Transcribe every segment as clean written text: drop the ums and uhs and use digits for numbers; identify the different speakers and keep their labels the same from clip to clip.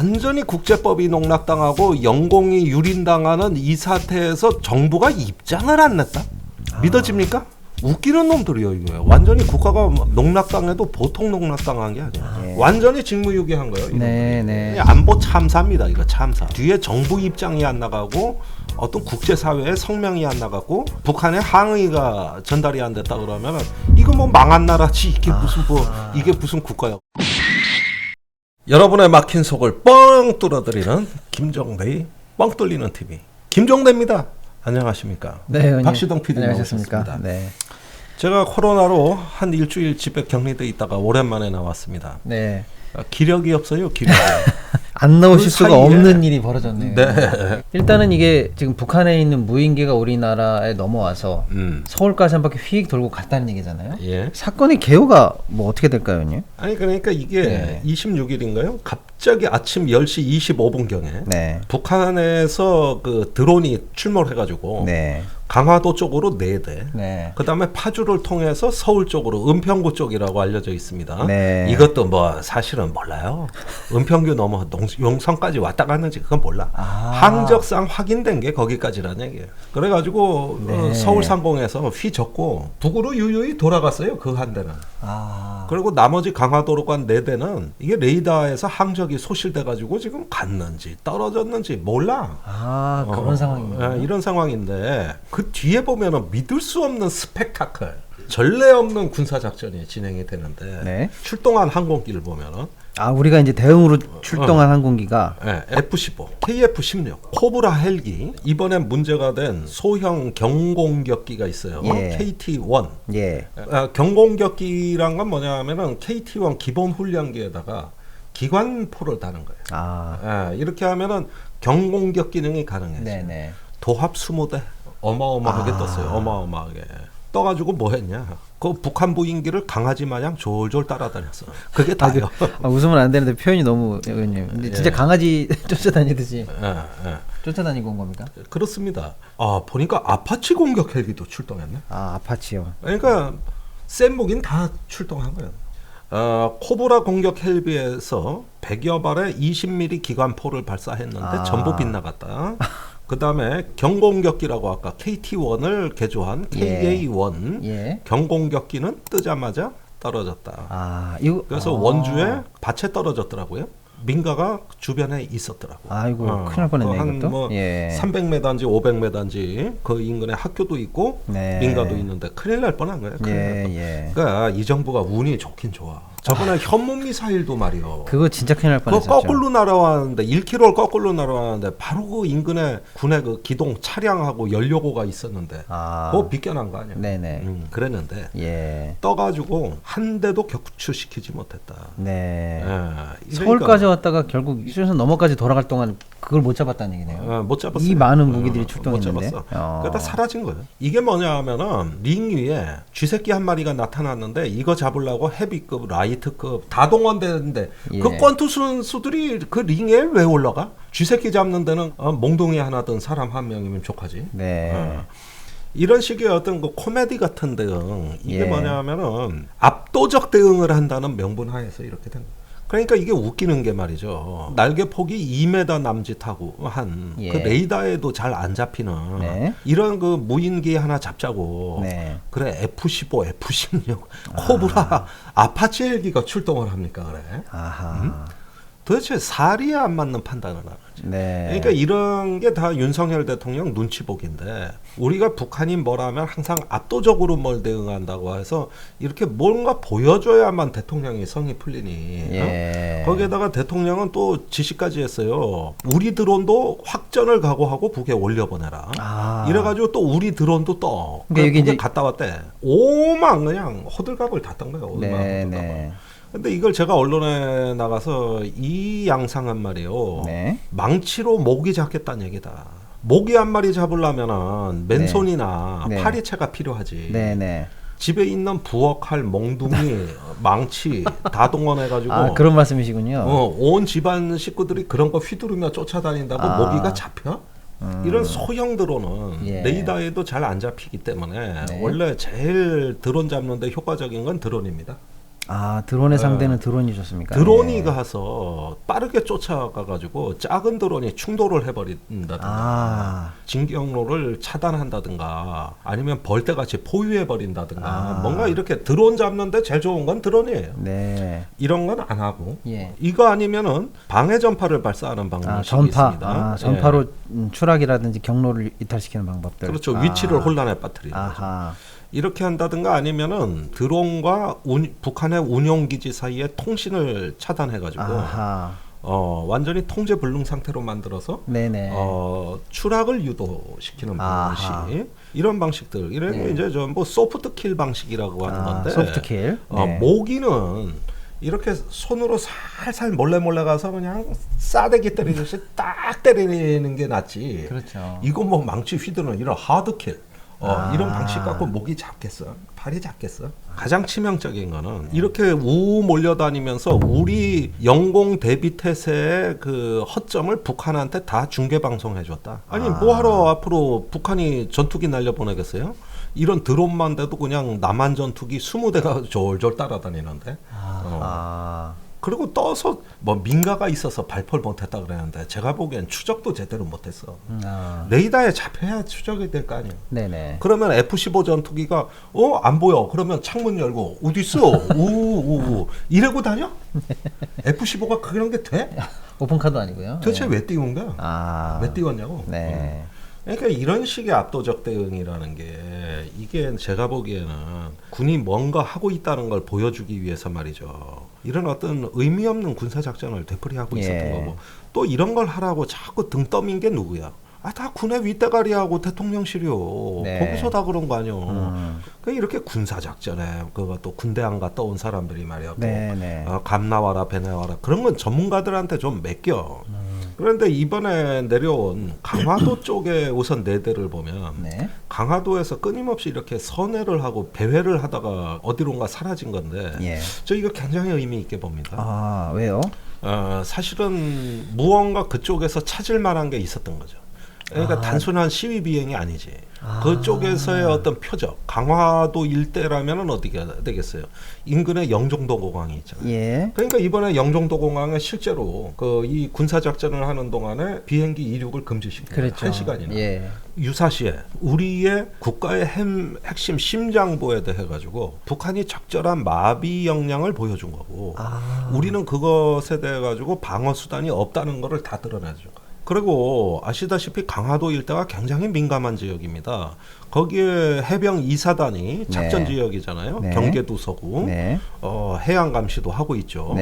Speaker 1: 완전히 국제법이 농락당하고 영공이 유린당하는 이 사태에서 정부가 입장을 안 냈다? 믿어집니까? 웃기는 놈들이요 이거요. 완전히 국가가 농락당해도 보통 농락당한 게 아니야. 완전히 직무유기한 거예요.
Speaker 2: 네.
Speaker 1: 안보 참사입니다. 이거 참사. 뒤에 정부 입장이 안 나가고 어떤 국제사회의 성명이 안 나가고 북한의 항의가 전달이 안 됐다 그러면 이거 뭐 망한 나라지 이게 무슨 이게 무슨 국가야. 여러분의 막힌 속을 뻥 뚫어드리는 김종대의 뻥 뚫리는 TV 김종대입니다. 안녕하십니까?
Speaker 2: 네,
Speaker 1: 박시동 PD 나오셨습니다.
Speaker 2: 네.
Speaker 1: 제가 코로나로 한 일주일 집에 격리돼 있다가 오랜만에 나왔습니다.
Speaker 2: 네.
Speaker 1: 기력이 없어요, 기력이.
Speaker 2: 안 나오실
Speaker 1: 그
Speaker 2: 수가
Speaker 1: 사이에.
Speaker 2: 없는 일이 벌어졌네요.
Speaker 1: 네.
Speaker 2: 일단은 이게 지금 북한에 있는 무인기가 우리나라에 넘어와서 서울까지 한 바퀴 휙 돌고 갔다는 얘기잖아요.
Speaker 1: 예.
Speaker 2: 사건의 개요가 뭐 어떻게 될까요, 형님?
Speaker 1: 아니 그러니까 이게 26일인가요? 갑자기 아침 10시 25분경에
Speaker 2: 네.
Speaker 1: 북한에서 그 드론이 출몰해가지고
Speaker 2: 네.
Speaker 1: 강화도 쪽으로 4대.
Speaker 2: 네.
Speaker 1: 그 다음에 파주를 통해서 서울 쪽으로 은평구 쪽이라고 알려져 있습니다.
Speaker 2: 네.
Speaker 1: 이것도 뭐 사실은 몰라요. 은평구 넘어 용성까지 왔다 갔는지 그건 몰라. 항적상 확인된 게 거기까지라는 얘기예요. 그래가지고
Speaker 2: 네.
Speaker 1: 서울 상공에서 휘젓고 북으로 유유히 돌아갔어요. 그 한 대는. 그리고 나머지 강화도로 간 4대는 이게 레이더에서 항적이 소실돼가지고 지금 갔는지 떨어졌는지 몰라.
Speaker 2: 그런 상황입니다.
Speaker 1: 이런 상황인데 그 뒤에 보면은 믿을 수 없는 스펙타클, 전례 없는 군사작전이 진행이 되는데
Speaker 2: 네.
Speaker 1: 출동한 항공기를 보면은
Speaker 2: 우리가 이제 대응으로 출동한 항공기가
Speaker 1: F-15, KF-16, 코브라 헬기, 이번에 문제가 된 소형 경공격기가 있어요.
Speaker 2: 예.
Speaker 1: KT-1.
Speaker 2: 예.
Speaker 1: 경공격기란 건 뭐냐면은 KT-1 기본 훈련기에다가 기관포를 다는 거예요. 이렇게 하면은 경공격 기능이 가능해요.
Speaker 2: 네네.
Speaker 1: 도합 20대 어마어마하게 떴어요. 어마어마하게. 떠가지고 뭐 했냐. 그 북한 무인기를 강아지 마냥 졸졸 따라다녔어. 그게 다예요.
Speaker 2: 웃으면 안 되는데 표현이 너무 형님. 근데 진짜 강아지 쫓아다니듯이 쫓아다니고 온 겁니까?
Speaker 1: 그렇습니다. 보니까 아파치 공격 헬기도 출동했네.
Speaker 2: 아파치요.
Speaker 1: 그러니까 센 무기는 다 출동한 거예요. 코브라 공격 헬기에서 100여 발의 20mm 기관포를 발사했는데 전부 빗나갔다. 그 다음에 경공격기라고 아까 KT-1을 개조한 KA-1 경공격기는 뜨자마자 떨어졌다. 그래서 원주에 밭에 떨어졌더라고요. 민가가 주변에 있었더라고.
Speaker 2: 아이고 큰일 날 뻔했네.
Speaker 1: 한 뭐 300m인지 500m인지 그 인근에 학교도 있고 민가도 있는데 큰일 날 뻔한 거예요. 그러니까 이 정부가 운이 좋긴 좋아. 저번에 현문 미사일도 말이요.
Speaker 2: 그거 진짜 큰일 날 뻔했었죠.
Speaker 1: 그거 거꾸로 날아왔는데 1km를 거꾸로 날아왔는데 바로 그 인근에 군의 그 기동 차량하고 연료고가 있었는데 그거 비껴난 거 아니야.
Speaker 2: 네네.
Speaker 1: 그랬는데 떠가지고 한 대도 격추시키지 못했다.
Speaker 2: 서울까지 왔다가 결국 휴전선 너머까지 돌아갈 동안 그걸 못 잡았다는 얘기네요.
Speaker 1: 못 잡았어요.
Speaker 2: 이 많은 무기들이 출동했는데.
Speaker 1: 그러다 사라진 거예요. 이게 뭐냐면은 링 위에 쥐새끼 한 마리가 나타났는데 이거 잡으려고 헤비급, 라이트급 다 동원되는데 그 권투 선수들이 그 링에 왜 올라가? 쥐새끼 잡는 데는 몽둥이 하나 든 사람 한 명이면 족하지. 이런 식의 어떤 그 코미디 같은 대응 이게 뭐냐면은 압도적 대응을 한다는 명분 하에서 이렇게 된 거예요. 그러니까 이게 웃기는 게 말이죠. 날개 폭이 2m 남짓하고 한 그 레이더에도 잘 안 잡히는 이런 그 무인기 하나 잡자고 그래 F-15, F-16, 코브라, 아파치 헬기가 출동을 합니까 그래? 도대체 살이 안 맞는 판단을 하는 거죠. 그러니까 이런 게 다 윤석열 대통령 눈치보기인데 우리가 북한이 뭐라면 항상 압도적으로 뭘 대응한다고 해서 이렇게 뭔가 보여줘야만 대통령이 성이 풀리니 거기에다가 대통령은 또 지시까지 했어요. 우리 드론도 확전을 각오하고 북에 올려보내라. 이래가지고 또 우리 드론도 떠. 그러니까 북에 갔다 왔대. 오만 그냥 호들갑을 다 떤 거예요. 근데 이걸 제가 언론에 나가서 이 양상한 말이에요. 망치로 모기 잡겠다는 얘기다. 모기 한 마리 잡으려면은 맨손이나 파리채가 필요하지. 집에 있는 부엌칼, 몽둥이, 망치 다 동원해가지고
Speaker 2: 그런 말씀이시군요.
Speaker 1: 온 집안 식구들이 그런 거 휘두르며 쫓아다닌다고 모기가 잡혀? 이런 소형 드론은 레이더에도 잘 안 잡히기 때문에 원래 제일 드론 잡는데 효과적인 건 드론입니다.
Speaker 2: 아, 드론의 상대는 드론이 좋습니까?
Speaker 1: 드론이
Speaker 2: 예.
Speaker 1: 가서 빠르게 쫓아가가지고 작은 드론이 충돌을 해버린다든가 진경로를 차단한다든가 아니면 벌떼같이 포위해버린다든가 뭔가 이렇게 드론 잡는데 제일 좋은 건 드론이에요.
Speaker 2: 네.
Speaker 1: 이런 건 안 하고
Speaker 2: 예.
Speaker 1: 이거 아니면은 방해 전파를 발사하는 방식이 있습니다.
Speaker 2: 전파로 추락이라든지 경로를 이탈시키는 방법들.
Speaker 1: 그렇죠. 위치를 혼란에 빠뜨리는 거죠.
Speaker 2: 아하.
Speaker 1: 이렇게 한다든가 아니면은 드론과 북한의 운용기지 사이에 통신을 차단해가지고 완전히 통제 불능 상태로 만들어서
Speaker 2: 네네.
Speaker 1: 추락을 유도시키는 방식 이런 방식들 이런 게 이제 전부 소프트 킬 방식이라고 하는 건데
Speaker 2: 소프트 킬.
Speaker 1: 모기는 이렇게 손으로 살살 몰래 가서 그냥 싸대기 때리듯이 딱 때리는 게 낫지.
Speaker 2: 그렇죠.
Speaker 1: 이거 뭐 망치 휘두르는 이런 하드킬 이런 방식 갖고 목이 잡겠어? 발이 잡겠어? 가장 치명적인 거는 이렇게 우 몰려다니면서 우리 영공 대비 태세의 그 허점을 북한한테 다 중계 방송해줬다. 아니 뭐하러 앞으로 북한이 전투기 날려보내겠어요? 이런 드론만 돼도 그냥 남한 전투기 20대가 졸졸 따라다니는데. 그리고 떠서 뭐 민가가 있어서 발포를 못했다 그랬는데 제가 보기엔 추적도 제대로 못했어. 레이더에 잡혀야 추적이 될 거 아니야.
Speaker 2: 네네.
Speaker 1: 그러면 F-15 전투기가 안 보여. 그러면 창문 열고 어디 있어? 우우우 이러고 다녀? F-15가 그런 게 돼?
Speaker 2: 오픈카도 아니고요.
Speaker 1: 도대체 왜 띄운 거야? 왜 띄웠냐고?
Speaker 2: 네.
Speaker 1: 그러니까 이런 식의 압도적 대응이라는 게 이게 제가 보기에는 군이 뭔가 하고 있다는 걸 보여주기 위해서 말이죠. 이런 어떤 의미 없는 군사 작전을 되풀이하고 있었던 거고 또 이런 걸 하라고 자꾸 등 떠민 게 누구야? 다 군의 윗대가리하고 대통령실이요. 거기서 다 그런 거 아니요. 그러니까 이렇게 군사 작전에 그거 또 군대 안 갔다 온 사람들이 말이야. 감 나와라 배 나와라 그런 건 전문가들한테 좀 맡겨. 그런데 이번에 내려온 강화도 쪽에 우선 내대를 보면 강화도에서 끊임없이 이렇게 선회를 하고 배회를 하다가 어디론가 사라진 건데 저 이거 굉장히 의미 있게 봅니다.
Speaker 2: 왜요?
Speaker 1: 사실은 무언가 그쪽에서 찾을 만한 게 있었던 거죠. 그러니까 단순한 시위 비행이 아니지. 그쪽에서의 어떤 표적, 강화도 일대라면은 어디가 되겠어요? 인근에 영종도 공항이 있잖아요. 그러니까 이번에 영종도 공항에 실제로 그 이 군사 작전을 하는 동안에 비행기 이륙을 금지시켰어요. 1시간이나. 유사시에 우리의 국가의 핵심 심장부에 대해 가지고 북한이 적절한 마비 역량을 보여준 거고, 우리는 그것에 대해 가지고 방어 수단이 없다는 것을 다 드러내죠. 그리고 아시다시피 강화도 일대가 굉장히 민감한 지역입니다. 거기에 해병 2사단이 작전 지역이잖아요. 경계도 서고 해양 감시도 하고 있죠.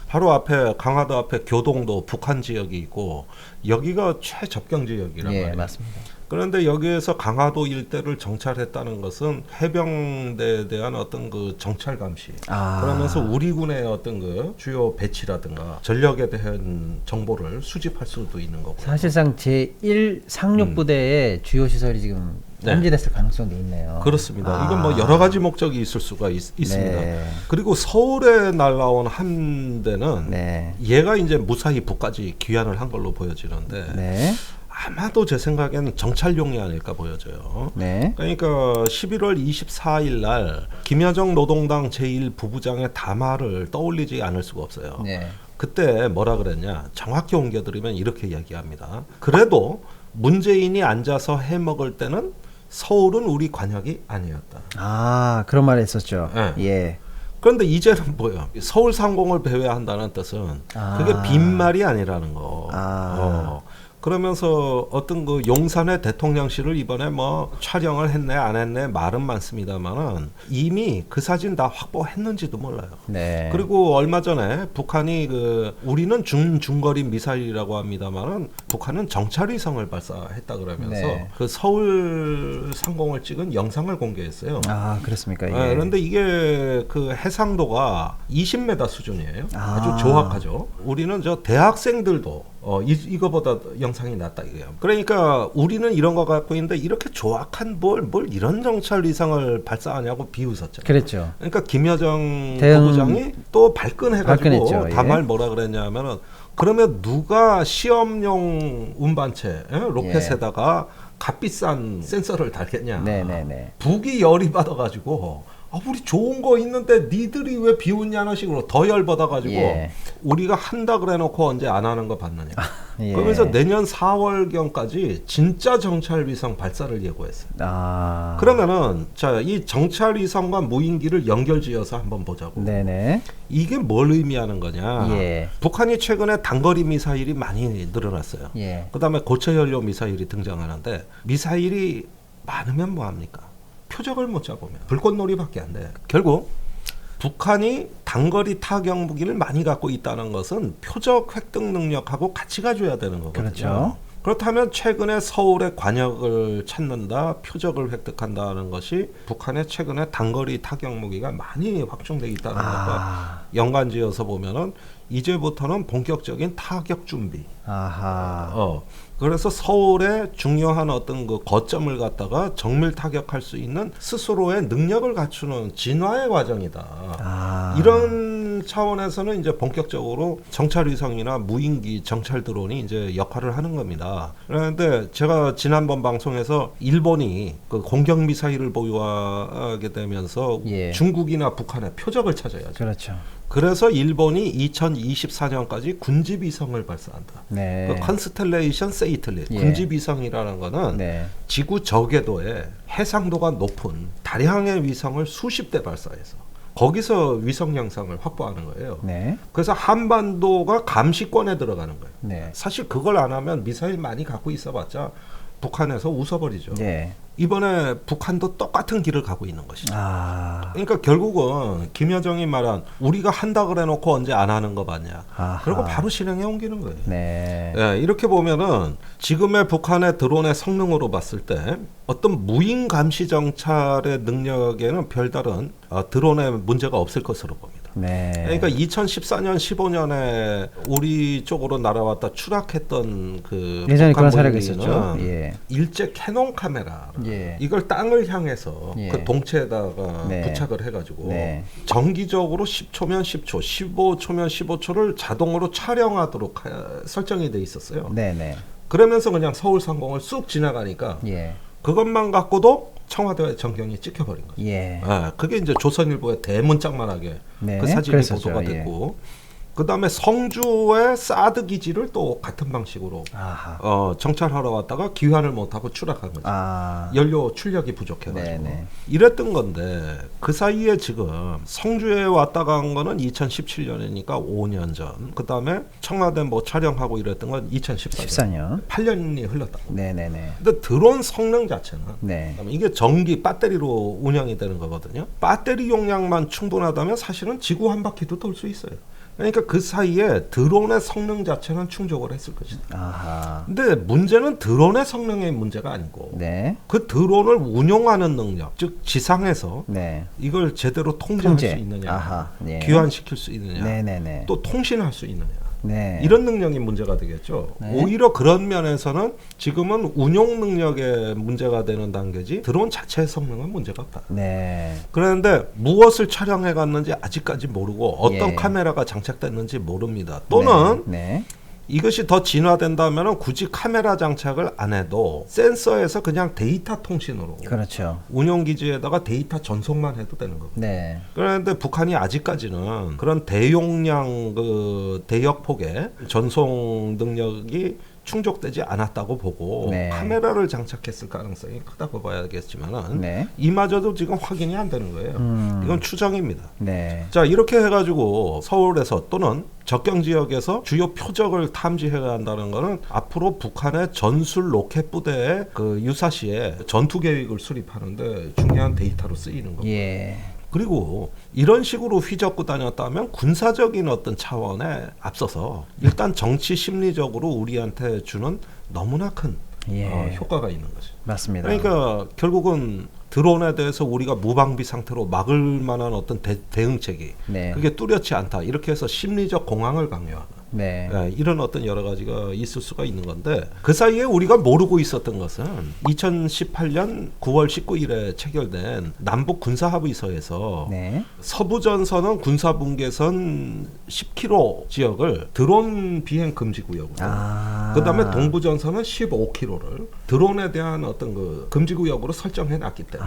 Speaker 1: 바로 앞에 강화도 앞에 교동도 북한 지역이 있고 여기가 최접경 지역이란 말이에요.
Speaker 2: 맞습니다.
Speaker 1: 그런데 여기에서 강화도 일대를 정찰했다는 것은 해병대에 대한 어떤 그 정찰 감시, 그러면서 우리 군의 어떤 그 주요 배치라든가 전력에 대한 정보를 수집할 수도 있는 거고.
Speaker 2: 사실상 제1 상륙부대의 주요 시설이 지금 탐지됐을 가능성도 있네요.
Speaker 1: 그렇습니다. 이건 뭐 여러 가지 목적이 있을 수가 있습니다. 그리고 서울에 날라온 함대는 얘가 이제 무사히 북까지 귀환을 한 걸로 보여지는데. 아마도 제 생각에는 정찰용이 아닐까 보여져요. 그러니까 11월 24일 날 김여정 노동당 제1부부장의 담화를 떠올리지 않을 수가 없어요. 그때 뭐라 그랬냐? 정확히 옮겨드리면 이렇게 이야기합니다. 그래도 문재인이 앉아서 해먹을 때는 서울은 우리 관역이 아니었다.
Speaker 2: 그런 말 했었죠.
Speaker 1: 그런데 이제는 뭐예요? 서울 상공을 배회한다는 뜻은 그게 빈말이 아니라는 거. 그러면서 어떤 그 용산의 대통령실을 이번에 뭐 촬영을 했네 안 했네 말은 많습니다만은 이미 그 사진 다 확보했는지도 몰라요. 그리고 얼마 전에 북한이 그 우리는 중거리 미사일이라고 합니다만은 북한은 정찰위성을 발사했다 그러면서 그 서울 상공을 찍은 영상을 공개했어요.
Speaker 2: 그렇습니까?
Speaker 1: 그런데 이게 그 해상도가 20m 수준이에요. 아주 정확하죠. 우리는 저 대학생들도 이거보다 영상이 낫다 이거예요. 그러니까 우리는 이런 거 갖고 있는데 이렇게 조악한 뭘 이런 정찰 위성을 발사하냐고 비웃었죠.
Speaker 2: 그랬죠.
Speaker 1: 그러니까 김여정 부부장이 또 발끈해가지고 다말 뭐라 그랬냐면은 그러면 누가 시험용 운반체 로켓에다가 값비싼 센서를 달겠냐. 북이 열이 받아가지고 우리 좋은 거 있는데 니들이 왜 비웃냐는 식으로 더 열받아가지고
Speaker 2: 예.
Speaker 1: 우리가 한다 그래놓고 언제 안 하는 거 봤느냐.
Speaker 2: 예.
Speaker 1: 그러면서 내년 4월경까지 진짜 정찰 위성 발사를 예고했어요. 그러면은 자, 이 정찰 위성과 무인기를 연결지어서 한번 보자고.
Speaker 2: 네네.
Speaker 1: 이게 뭘 의미하는 거냐.
Speaker 2: 예.
Speaker 1: 북한이 최근에 단거리 미사일이 많이 늘어났어요.
Speaker 2: 예.
Speaker 1: 그다음에 고체연료 미사일이 등장하는데 미사일이 많으면 뭐합니까? 표적을 못 잡으면 불꽃놀이밖에 안 돼. 결국 북한이 단거리 타격 무기를 많이 갖고 있다는 것은 표적 획득 능력하고 같이 가져야 되는 거거든요.
Speaker 2: 그렇죠.
Speaker 1: 그렇다면 최근에 서울의 관역을 찾는다, 표적을 획득한다는 것이 북한의 최근에 단거리 타격 무기가 많이 확충돼 있다는 것과 연관지어서 보면은 이제부터는 본격적인 타격 준비. 그래서 서울의 중요한 어떤 그 거점을 갖다가 정밀 타격할 수 있는 스스로의 능력을 갖추는 진화의 과정이다. 이런 차원에서는 이제 본격적으로 정찰 위성이나 무인기 정찰 드론이 이제 역할을 하는 겁니다. 그런데 제가 지난번 방송에서 일본이 그 공격 미사일을 보유하게 되면서
Speaker 2: 예.
Speaker 1: 중국이나 북한의 표적을 찾아야죠.
Speaker 2: 그렇죠.
Speaker 1: 그래서 일본이 2024년까지 군집 위성을 발사한다.
Speaker 2: 네.
Speaker 1: 그 컨스텔레이션 세이틀릿
Speaker 2: 예.
Speaker 1: 군집 위성이라는 거는
Speaker 2: 네.
Speaker 1: 지구 저궤도에 해상도가 높은 다량의 위성을 수십 대 발사해서 거기서 위성 영상을 확보하는 거예요.
Speaker 2: 네.
Speaker 1: 그래서 한반도가 감시권에 들어가는 거예요.
Speaker 2: 네.
Speaker 1: 사실 그걸 안 하면 미사일 많이 갖고 있어봤자 북한에서 웃어버리죠.
Speaker 2: 네.
Speaker 1: 이번에 북한도 똑같은 길을 가고 있는 것이죠. 그러니까 결국은 김여정이 말한 우리가 한다 그래놓고 언제 안 하는 거 봤냐. 그리고 바로 실행에 옮기는 거예요.
Speaker 2: 네.
Speaker 1: 예, 이렇게 보면은 지금의 북한의 드론의 성능으로 봤을 때 어떤 무인 감시 정찰의 능력에는 별다른 드론의 문제가 없을 것으로 봅니다.
Speaker 2: 네.
Speaker 1: 그러니까 2014년, 15년에 우리 쪽으로 날아왔다 추락했던 그
Speaker 2: 예전에 그런
Speaker 1: 북한
Speaker 2: 사례가
Speaker 1: 무인기는
Speaker 2: 있었죠. 예.
Speaker 1: 일제 캐논 카메라
Speaker 2: 예.
Speaker 1: 이걸 땅을 향해서
Speaker 2: 예.
Speaker 1: 그 동체에다가
Speaker 2: 네.
Speaker 1: 부착을 해가지고
Speaker 2: 네.
Speaker 1: 정기적으로 10초면 10초, 15초면 15초를 자동으로 촬영하도록 설정이 돼 있었어요.
Speaker 2: 네네.
Speaker 1: 그러면서 그냥 서울 상공을 쑥 지나가니까
Speaker 2: 예.
Speaker 1: 그것만 갖고도 청와대 전경이 찍혀버린 거죠.
Speaker 2: 예.
Speaker 1: 그게 이제 조선일보에 대문짝만하게
Speaker 2: 네,
Speaker 1: 그 사진이
Speaker 2: 그랬었죠.
Speaker 1: 보도가 됐고, 그 다음에 성주의 사드 기지를 또 같은 방식으로 정찰하러 왔다가 귀환을 못하고 추락한 거죠. 연료 출력이 부족해가지고.
Speaker 2: 네네.
Speaker 1: 이랬던 건데 그 사이에 지금 성주에 왔다가 한 거는 2017년이니까 5년 전. 그 다음에 청와대 뭐 촬영하고 이랬던 건 2014년. 8년이 흘렀다고.
Speaker 2: 네네네.
Speaker 1: 근데 드론 성능 자체는
Speaker 2: 네.
Speaker 1: 이게 전기 배터리로 운영이 되는 거거든요. 배터리 용량만 충분하다면 사실은 지구 한 바퀴도 돌 수 있어요. 그러니까 그 사이에 드론의 성능 자체는 충족을 했을 것이다. 근데 문제는 드론의 성능의 문제가 아니고
Speaker 2: 네.
Speaker 1: 그 드론을 운용하는 능력, 즉 지상에서
Speaker 2: 네.
Speaker 1: 이걸 제대로 통제할 수 있느냐,
Speaker 2: 네.
Speaker 1: 귀환시킬 수 있느냐,
Speaker 2: 네네네.
Speaker 1: 또 통신할 수 있느냐.
Speaker 2: 네.
Speaker 1: 이런 능력이 문제가 되겠죠.
Speaker 2: 네.
Speaker 1: 오히려 그런 면에서는 지금은 운용 능력에 문제가 되는 단계지 드론 자체의 성능은 문제가 없다.
Speaker 2: 네.
Speaker 1: 그런데 무엇을 촬영해 갔는지 아직까지 모르고 어떤
Speaker 2: 예.
Speaker 1: 카메라가 장착됐는지 모릅니다. 또는
Speaker 2: 네.
Speaker 1: 이것이 더 진화된다면 굳이 카메라 장착을 안 해도 센서에서 그냥 데이터 통신으로
Speaker 2: 그렇죠.
Speaker 1: 운용기지에다가 데이터 전송만 해도 되는 거고.
Speaker 2: 네.
Speaker 1: 그런데 북한이 아직까지는 그런 대용량 그 대역폭의 전송 능력이 충족되지 않았다고 보고
Speaker 2: 네.
Speaker 1: 카메라를 장착했을 가능성이 크다고 봐야겠지만은
Speaker 2: 네.
Speaker 1: 이마저도 지금 확인이 안 되는 거예요. 이건 추정입니다.
Speaker 2: 네.
Speaker 1: 자, 이렇게 해가지고 서울에서 또는 접경 지역에서 주요 표적을 탐지해야 한다는 것은 앞으로 북한의 전술 로켓 부대의 그 유사시에 전투 계획을 수립하는데 중요한 데이터로 쓰이는 겁니다.
Speaker 2: 예.
Speaker 1: 그리고 이런 식으로 휘젓고 다녔다면 군사적인 어떤 차원에 앞서서 일단 정치 심리적으로 우리한테 주는 너무나 큰 효과가 있는 거죠.
Speaker 2: 맞습니다.
Speaker 1: 그러니까 결국은 드론에 대해서 우리가 무방비 상태로 막을 만한 어떤 대응책이
Speaker 2: 네.
Speaker 1: 그게 뚜렷지 않다. 이렇게 해서 심리적 공황을 강요하는
Speaker 2: 네.
Speaker 1: 이런 어떤 여러 가지가 있을 수가 있는 건데 그 사이에 우리가 모르고 있었던 것은 2018년 9월 19일에 체결된 남북 군사합의서에서
Speaker 2: 네.
Speaker 1: 서부전선은 군사분계선 10km 지역을 드론 비행 금지 구역으로 그다음에 동부전선은 15km를 드론에 대한 어떤 그 금지 구역으로 설정해 놨기 때문에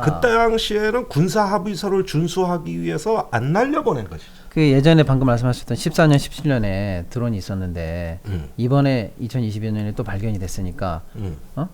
Speaker 1: 그 당시에는 군사 합의서를 준수하기 위해서 안 날려보낸 것이죠.
Speaker 2: 그 예전에 방금 말씀하셨던 14년, 17년에 드론이 있었는데 이번에 2022년에 또 발견이 됐으니까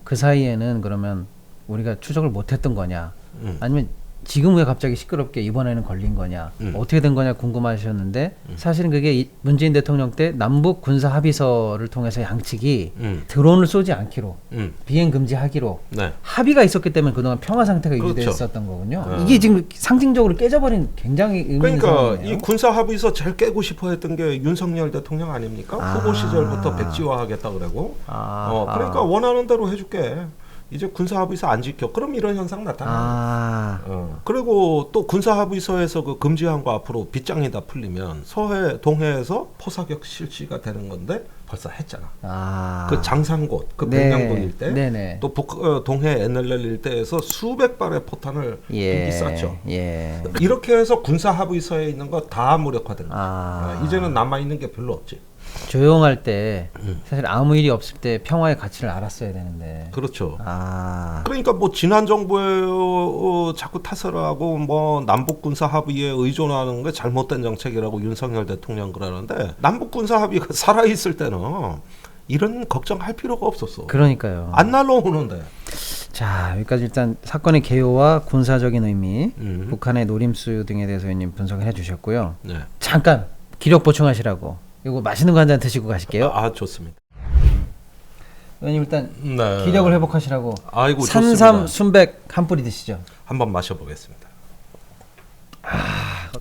Speaker 2: 그 사이에는 그러면 우리가 추적을 못했던 거냐? 아니면 지금 왜 갑자기 시끄럽게 이번에는 걸린 거냐? 어떻게 된 거냐 궁금하셨는데 사실은 그게 문재인 대통령 때 남북 군사 합의서를 통해서 양측이 드론을 쏘지 않기로 비행 금지하기로
Speaker 1: 네.
Speaker 2: 합의가 있었기 때문에 그동안 평화 상태가
Speaker 1: 그렇죠.
Speaker 2: 유지됐었던 거군요. 이게 지금 상징적으로 깨져버린 굉장히 의미 있는
Speaker 1: 그러니까
Speaker 2: 상황이네요.
Speaker 1: 이 군사 합의서 제일 깨고 싶어 했던 게 윤석열 대통령 아닙니까? 후보 시절부터 백지화하겠다 그러고. 그러니까 원하는 대로 해줄게. 이제 군사 합의서 안 지켜. 그럼 이런 현상 나타나요. 그리고 또 군사 합의서에서 그 금지한 거 앞으로 빗장이 다 풀리면 서해, 동해에서 포사격 실시가 되는 건데 벌써 했잖아. 그 장산곳, 그 백령도 일대,
Speaker 2: 네네.
Speaker 1: 또 동해 NLL 일대에서 수백 발의 포탄을 미리 쐈죠. 이렇게 해서 군사 합의서에 있는 거 다 무력화된 거야. 이제는 남아 있는 게 별로 없지.
Speaker 2: 조용할 때 사실 아무 일이 없을 때 평화의 가치를 알았어야 되는데.
Speaker 1: 그렇죠. 그러니까 뭐 지난 정부에 자꾸 탓을 하고 뭐 남북 군사 합의에 의존하는 게 잘못된 정책이라고 윤석열 대통령 그러는데 남북 군사 합의가 살아 있을 때는 이런 걱정할 필요가 없었어.
Speaker 2: 그러니까요.
Speaker 1: 안 날라오는데.
Speaker 2: 자, 여기까지 일단 사건의 개요와 군사적인 의미, 북한의 노림수 등에 대해서 의원님 분석을 해주셨고요.
Speaker 1: 네.
Speaker 2: 잠깐 기력 보충하시라고. 이거 맛있는 거 한 잔 드시고 가실게요.
Speaker 1: 좋습니다.
Speaker 2: 의원님 일단 기력을 회복하시라고.
Speaker 1: 아이고,
Speaker 2: 산삼
Speaker 1: 좋습니다.
Speaker 2: 순백 한 뿌리 드시죠.
Speaker 1: 한번 마셔보겠습니다.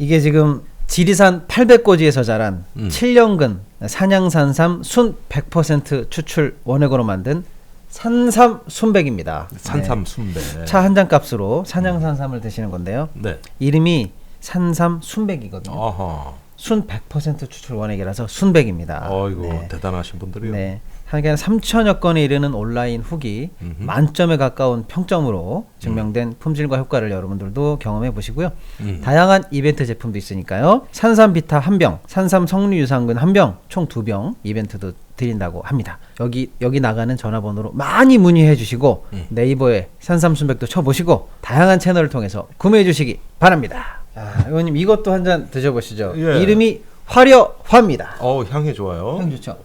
Speaker 2: 이게 지금 지리산 800고지에서 자란 7년근 산양산삼 순 100% 추출 원액으로 만든 산삼 순백입니다.
Speaker 1: 산삼 순백.
Speaker 2: 차 한 잔 값으로 산양산삼을 드시는 건데요.
Speaker 1: 네.
Speaker 2: 이름이 산삼 순백이거든요. 순 100% 추출 원액이라서 순백입니다.
Speaker 1: 어이구, 대단하신 분들이요.
Speaker 2: 네. 하긴 3천여 건에 이르는 온라인 후기 만점에 가까운 평점으로 증명된 품질과 효과를 여러분들도 경험해 보시고요. 다양한 이벤트 제품도 있으니까요. 산삼 비타 1병, 산삼 석류 유산균 1병, 총 2병 이벤트도 드린다고 합니다. 여기 나가는 전화번호로 많이 문의해 주시고 네이버에 산삼 순백도 쳐보시고 다양한 채널을 통해서 구매해 주시기 바랍니다. 의원님 이것도 한 잔 드셔보시죠. 이름이 화려화입니다.
Speaker 1: 향이 좋아요.
Speaker 2: 향 좋죠.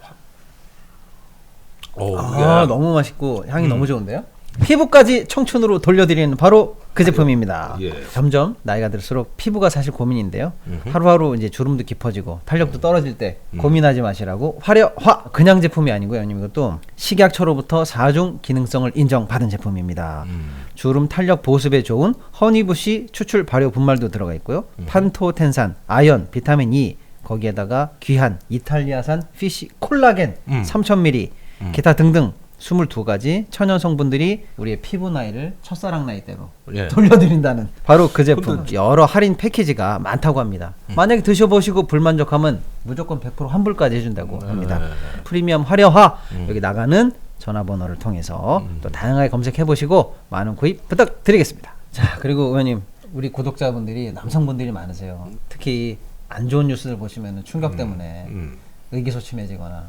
Speaker 1: 예.
Speaker 2: 너무 맛있고 향이 너무 좋은데요. 피부까지 청춘으로 돌려드리는 바로 그 제품입니다. 점점 나이가 들수록 피부가 사실 고민인데요. 하루하루 이제 주름도 깊어지고 탄력도 떨어질 때 고민하지 마시라고 화려화 그냥 제품이 아니고요. 이것도 식약처로부터 4중 기능성을 인정받은 제품입니다. 주름 탄력 보습에 좋은 허니부시 추출 발효 분말도 들어가 있고요. 판토텐산, 아연, 비타민 E 거기에다가 귀한 이탈리아산 피쉬 콜라겐 3000ml 기타 등등 22가지 천연 성분들이 우리의 피부 나이를 첫사랑 나이대로 돌려드린다는 바로 그 제품. 여러 할인 패키지가 많다고 합니다. 만약에 드셔보시고 불만족하면 무조건 100% 환불까지 해준다고 합니다. 프리미엄 화려화 여기 나가는 전화번호를 통해서 또 다양하게 검색해보시고 많은 구입 부탁드리겠습니다. 자, 그리고 의원님 우리 구독자분들이 남성분들이 많으세요. 특히 안 좋은 뉴스를 보시면 충격 때문에 의기소침해지거나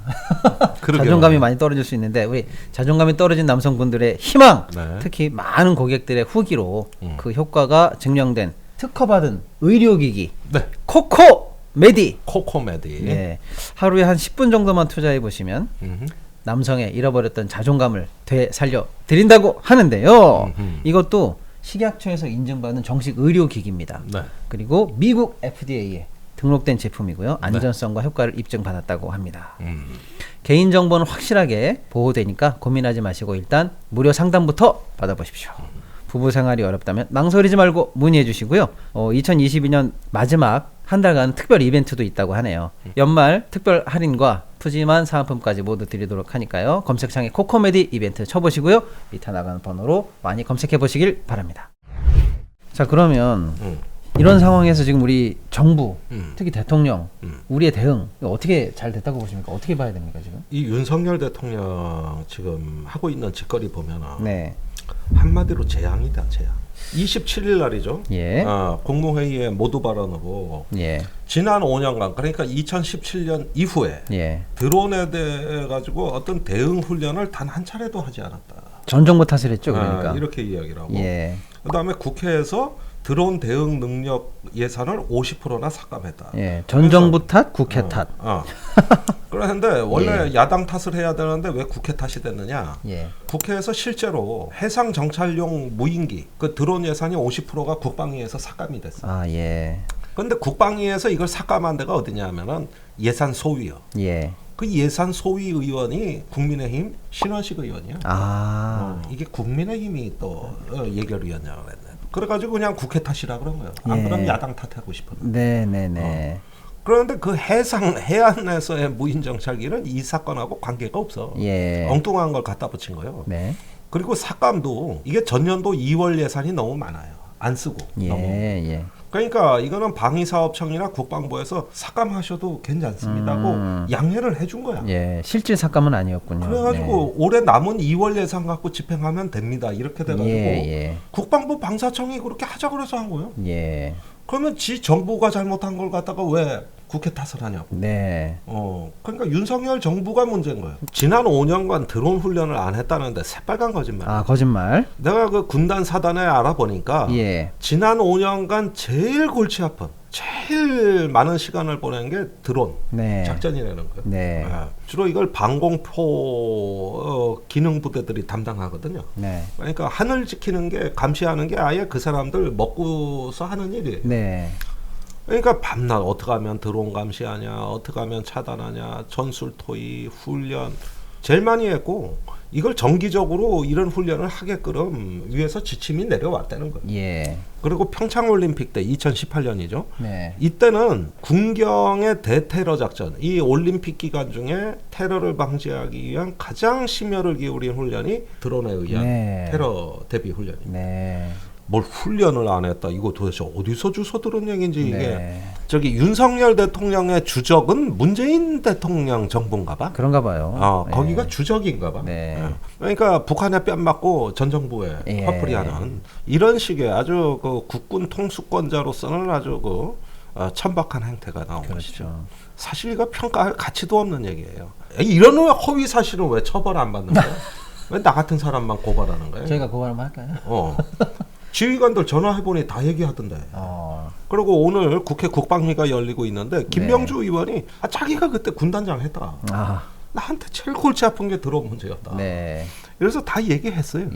Speaker 2: 자존감이 많이 떨어질 수 있는데 우리 자존감이 떨어진 남성분들의 희망 특히 많은 고객들의 후기로 그 효과가 증명된 특허받은 의료기기 코코메디 하루에 한 10분 정도만 투자해 보시면 남성의 잃어버렸던 자존감을 되살려 드린다고 하는데요. 이것도 식약처에서 인증받은 정식 의료기기입니다. 그리고 미국 FDA에 등록된 제품이고요. 안전성과 효과를 입증받았다고 합니다. 개인정보는 확실하게 보호되니까 고민하지 마시고 일단 무료 상담부터 받아보십시오. 부부생활이 어렵다면 망설이지 말고 문의해 주시고요. 2022년 마지막 한 달간 특별 이벤트도 있다고 하네요. 연말 특별 할인과 푸짐한 사은품까지 모두 드리도록 하니까요. 검색창에 코코메디 이벤트 쳐보시고요. 밑에 나가는 번호로 많이 검색해 보시길 바랍니다. 자, 그러면 이런 상황에서 지금 우리 정부, 특히 대통령, 우리의 대응 어떻게 잘 됐다고 보십니까? 어떻게 봐야 됩니까 지금?
Speaker 1: 이 윤석열 대통령 지금 하고 있는 짓거리 보면은 한마디로 재앙이다, 재앙. 27일 날이죠. 국무회의에 모두 발언으로 지난 5년간 그러니까 2017년 이후에 드론에 대해 가지고 어떤 대응 훈련을 단 한 차례도 하지 않았다.
Speaker 2: 전 정부 탓을 했죠, 그러니까.
Speaker 1: 이렇게 이야기를 하고 그다음에 국회에서 드론 대응 능력 예산을 50%나 삭감했다.
Speaker 2: 예, 전 정부 탓, 국회 탓.
Speaker 1: 그런데 원래 야당 탓을 해야 되는데 왜 국회 탓이 됐느냐? 국회에서 실제로 해상 정찰용 무인기 그 드론 예산이 50%가 국방위에서 삭감이 됐어. 그런데 국방위에서 이걸 삭감한 데가 어디냐면은 예산 소위요. 그 예산 소위 의원이 국민의힘 신원식 의원이야. 이게 국민의힘이 또 예결위원장을 했네. 그래가지고 그냥 국회 탓이라 그런 거예요. 안 그러면 야당 탓하고 싶었는데. 그런데 그 해안에서의 무인 정찰기는 이 사건하고 관계가 없어. 엉뚱한 걸 갖다 붙인 거예요. 그리고 삭감도 이게 전년도 2월 예산이 너무 많아요. 안 쓰고 너무. 그러니까 이거는 방위사업청이나 국방부에서 삭감하셔도 괜찮습니다고 양해를 해준 거야.
Speaker 2: 실질 삭감은 아니었군요.
Speaker 1: 그래가지고 올해 남은 2월 예산 갖고 집행하면 됩니다. 이렇게 돼가지고 국방부 방사청이 그렇게 하자 그래서 한 거예요. 그러면 지 정부가 잘못한 걸 갖다가 왜 국회 탓을 하냐고. 그러니까 윤석열 정부가 문제인 거예요. 지난 5년간 드론 훈련을 안 했다는데 새빨간 거짓말.
Speaker 2: 거짓말.
Speaker 1: 내가 그 군단 사단에 알아보니까 지난 5년간 제일 골치 아픈, 제일 많은 시간을 보낸 게 드론 작전이라는 거예요. 주로 이걸 방공포 기능 부대들이 담당하거든요. 그러니까 하늘 지키는 게, 감시하는 게 아예 그 사람들 먹고서 하는 일이에요. 그러니까 밤낮 어떻게 하면 드론 감시하냐, 어떻게 하면 차단하냐, 전술 토의, 훈련 제일 많이 했고, 이걸 정기적으로 이런 훈련을 하게끔 위에서 지침이 내려왔다는 거예요. 그리고 평창올림픽 때 2018년이죠. 이때는 군경의 대테러 작전, 이 올림픽 기간 중에 테러를 방지하기 위한 가장 심혈을 기울인 훈련이 드론에 의한 테러 대비 훈련입니다. 뭘 훈련을 안 했다. 이거 도대체 어디서 주워 들은 얘기인지 이게. 저기 윤석열 대통령의 주적은 문재인 대통령 정부인가 봐.
Speaker 2: 그런가 봐요.
Speaker 1: 거기가 주적인가 봐. 그러니까 북한에 뺨 맞고 전 정부에 화풀이하는 이런 식의 아주 그 국군 통수권자로서는 아주 그 천박한 행태가 나온 것이죠. 사실 이거 평가할 가치도 없는 얘기예요. 이런 허위 사실은 왜 처벌 안 받는 거야? 왜 나 같은 사람만 고발하는 거예요?
Speaker 2: 저희가 고발 한번 할까요?
Speaker 1: 지휘관들 전화해보니 다 얘기하던데. 그리고 오늘 국회 국방위가 열리고 있는데 김명주 의원이 자기가 그때 군단장 했다. 나한테 제일 골치 아픈 게 드론 문제였다. 그래서 다 얘기했어요.